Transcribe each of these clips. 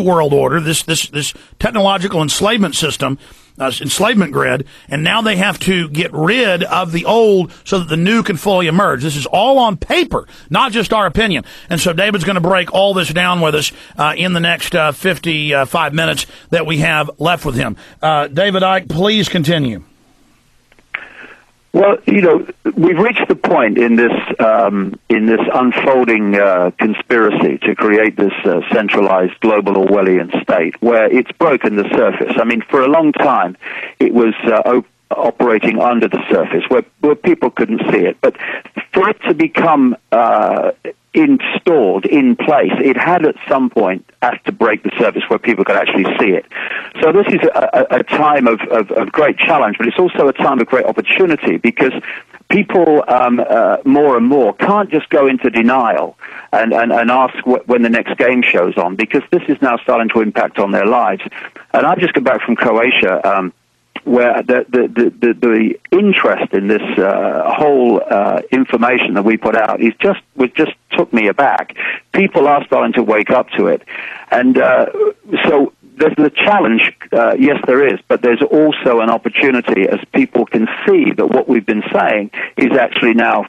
world order, this technological enslavement system, enslavement grid, and now they have to get rid of the old so that the new can fully emerge. This is all on paper, not just our opinion. And so David's going to break all this down with us in the next 55 minutes that we have left with him. David Icke, please continue. Well, we've reached the point in this unfolding conspiracy to create this centralized global Orwellian state where it's broken the surface. I mean, for a long time, it was operating under the surface where people couldn't see it. But for it to become installed in place, it had at some point have to break the surface where people could actually see it. So this is a time of great challenge, but it's also a time of great opportunity because people more and more can't just go into denial and ask when the next game show's on, because this is now starting to impact on their lives. And I've just come back from Croatia, where the interest in this whole information that we put out just took me aback. People are starting to wake up to it, and so there's the challenge. Yes, there is, but there's also an opportunity as people can see that what we've been saying is actually now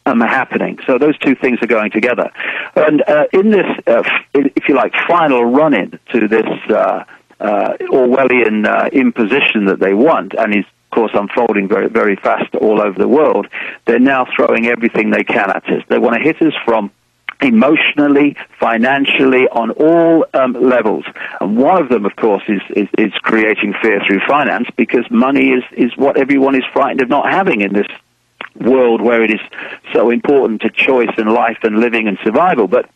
happening. So those two things are going together, and in this, if you like, final run-in to this Orwellian imposition that they want, and is, of course, unfolding very, very fast all over the world, they're now throwing everything they can at us. They want to hit us from emotionally, financially, on all levels. And one of them, of course, is creating fear through finance, because money is what everyone is frightened of not having in this world where it is so important to choice and life and living and survival. But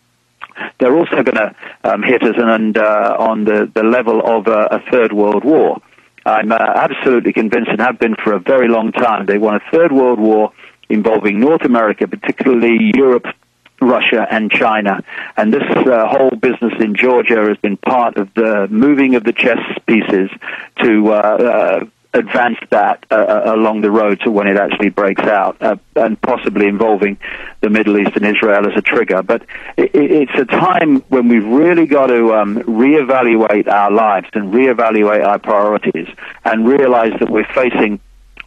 they're also going to hit us on the level of a third world war. I'm absolutely convinced, and have been for a very long time, they want a third world war involving North America, particularly Europe, Russia, and China. And this whole business in Georgia has been part of the moving of the chess pieces to advance that along the road to when it actually breaks out, and possibly involving the Middle East and Israel as a trigger. But it's a time when we've really got to reevaluate our lives and reevaluate our priorities and realize that we're facing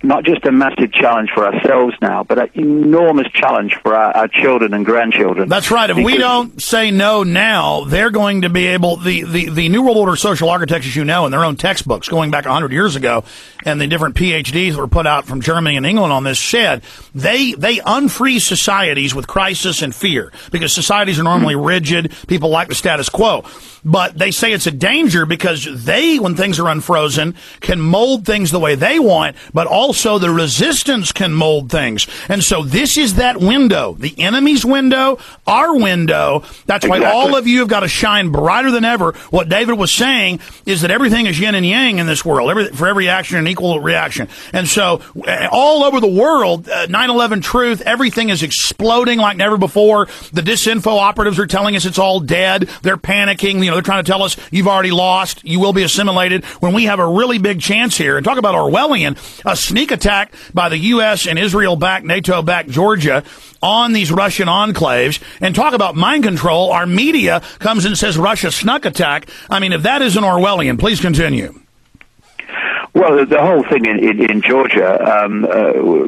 not just a massive challenge for ourselves now, but an enormous challenge for our children and grandchildren. That's right. If we don't say no now, they're going to be able, the New World Order social architects, as you know, in their own textbooks going back 100 years ago, and the different PhDs that were put out from Germany and England on this said, they unfreeze societies with crisis and fear, because societies are normally rigid. People like the status quo. But they say it's a danger because they, when things are unfrozen, can mold things the way they want, but also the resistance can mold things. And so this is that window, the enemy's window, our window. That's why all of you have got to shine brighter than ever. What David was saying is that everything is yin and yang in this world, for every action an equal reaction. And so all over the world, 9/11 truth, everything is exploding like never before. The disinfo operatives are telling us it's all dead. They're panicking. They're trying to tell us you've already lost, you will be assimilated, when we have a really big chance here. And talk about Orwellian, a sneak attack by the U.S. and Israel-backed, NATO-backed Georgia on these Russian enclaves. And talk about mind control. Our media comes and says Russia snuck attack. I mean, if that isn't Orwellian, please continue. Well, the whole thing in Georgia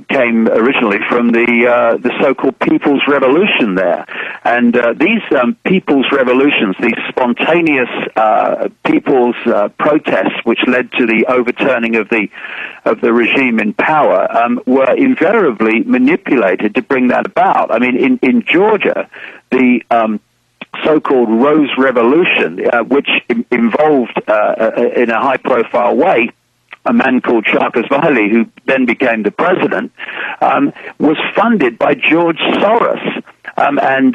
came originally from the so-called People's Revolution there, and these People's Revolutions, these spontaneous people's protests, which led to the overturning of the regime in power, were invariably manipulated to bring that about. I mean, in Georgia, the so-called Rose Revolution, which involved in a high-profile way a man called Saakashvili, who then became the president, was funded by George Soros. And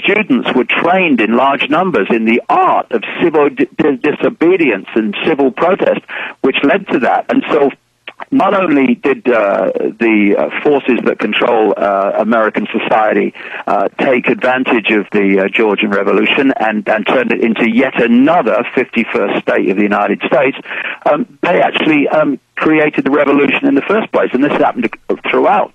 students were trained in large numbers in the art of civil disobedience and civil protest, which led to that. And so not only did the forces that control American society take advantage of the Georgian Revolution and turn it into yet another 51st state of the United States, they actually created the revolution in the first place. And this happened throughout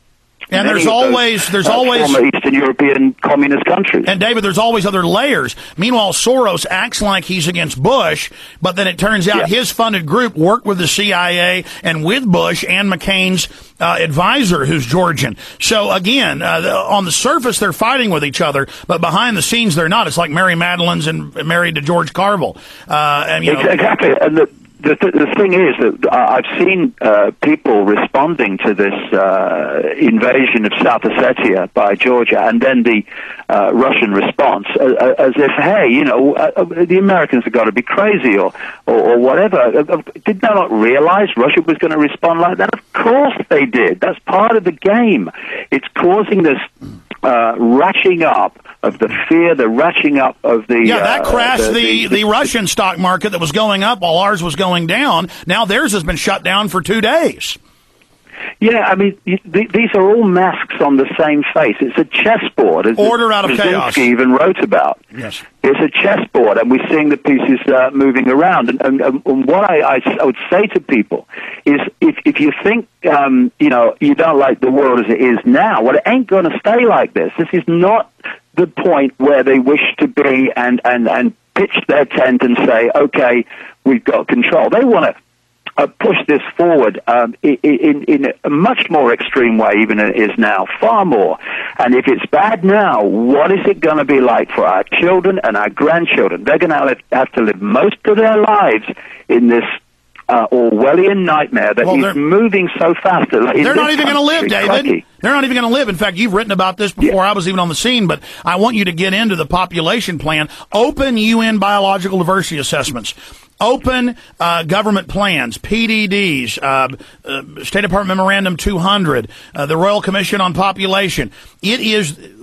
And there's always former Eastern European communist countries. And David, there's always other layers. Meanwhile, Soros acts like he's against Bush, but then it turns out his funded group worked with the CIA and with Bush and McCain's advisor, who's Georgian. So again, on the surface they're fighting with each other, but behind the scenes they're not. It's like Mary Madeline's and married to George Carville. Exactly. And the thing is that I've seen people responding to this invasion of South Ossetia by Georgia, and then the Russian response as if, hey, the Americans have got to be crazy or whatever. Did they not realize Russia was going to respond like that? Of course they did. That's part of the game. It's causing this ratcheting up of the fear, the ratcheting up of the... Yeah, that crashed the Russian stock market that was going up while ours was going down. Now theirs has been shut down for 2 days. Yeah, I mean, these are all masks on the same face. It's a chessboard. As Order out of chaos. Brzezinski even wrote about. Yes. It's a chessboard, and we're seeing the pieces moving around. And what I would say to people is, if you think, you don't like the world as it is now, well, it ain't going to stay like this. This is not the point where they wish to be and pitch their tent and say, okay, we've got control. They want to push this forward in a much more extreme way even than it is now, far more. And if it's bad now, what is it going to be like for our children and our grandchildren? They're going to have to live most of their lives in this Orwellian nightmare that is moving so fast. They're not even going to live, David. They're not even going to live. In fact, you've written about this before I was even on the scene, but I want you to get into the population plan. Open UN biological diversity assessments. Open government plans, PDDs, State Department Memorandum 200, the Royal Commission on Population.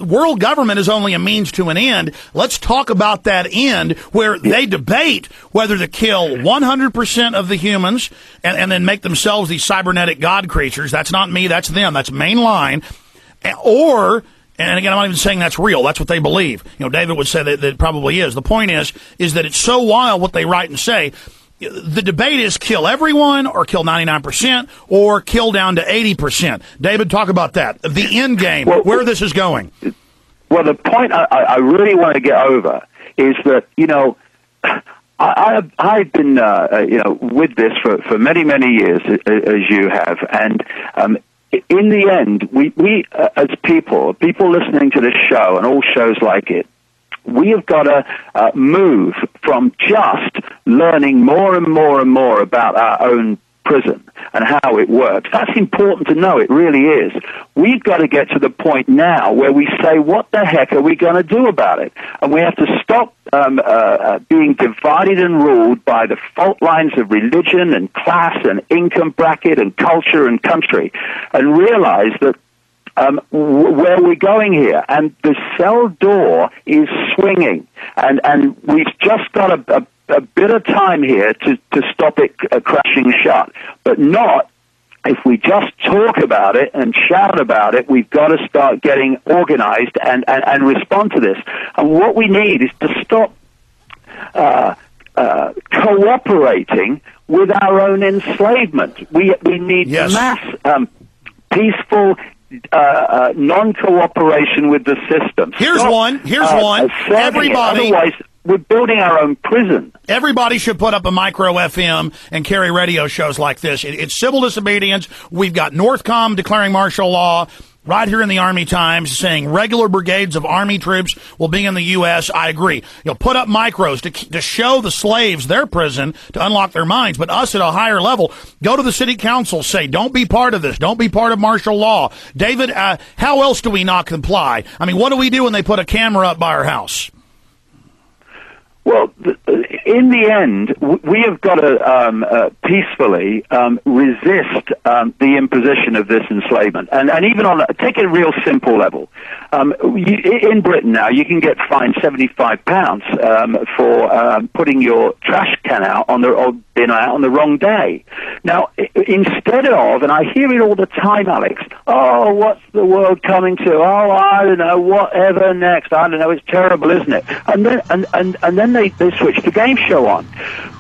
World government is only a means to an end. Let's talk about that end where they debate whether to kill 100% of the humans and then make themselves these cybernetic god creatures. That's not me, that's them, that's mainline. Or... And again, I'm not even saying that's real. That's what they believe. David would say that it probably is. The point is that it's so wild what they write and say. The debate is kill everyone or kill 99% or kill down to 80%. David, talk about that. The end game, where this is going. Well, the point I really want to get over is that, I've been, with this for many, many years, as you have, and in the end, we as people listening to this show and all shows like it, we have got to move from just learning more and more and more about our own prison and how it works. That's important to know. It really is. We've got to get to the point now where we say, what the heck are we going to do about it? And we have to stop being divided and ruled by the fault lines of religion and class and income bracket and culture and country, and realize that where we're going here, and the cell door is swinging, and we've just got a bit of time here to stop it crashing shut, but not if we just talk about it and shout about it. We've got to start getting organized and respond to this. And what we need is to stop cooperating with our own enslavement. We need mass peaceful non-cooperation with the system. Here's one. Everybody. Otherwise, we're building our own prison. Everybody should put up a micro FM and carry radio shows like this. It's civil disobedience. We've got Northcom declaring martial law right here in the Army Times saying regular brigades of Army troops will be in the U.S. I agree. Put up micros to show the slaves their prison to unlock their minds, but us at a higher level, go to the city council, say, don't be part of this. Don't be part of martial law. David, how else do we not comply? I mean, what do we do when they put a camera up by our house? Well, in the end, we have got to peacefully resist the imposition of this enslavement. And even take a real simple level. In Britain now, you can get fined £75 for putting your trash can out on the bin out on the wrong day. Now, instead of, and I hear it all the time, Alex, oh, what's the world coming to? Oh, I don't know, whatever next. I don't know, it's terrible, isn't it? And then they switch the game show on.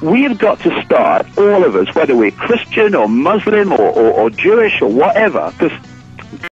We've got to start, all of us, whether we're Christian or Muslim or Jewish or whatever, because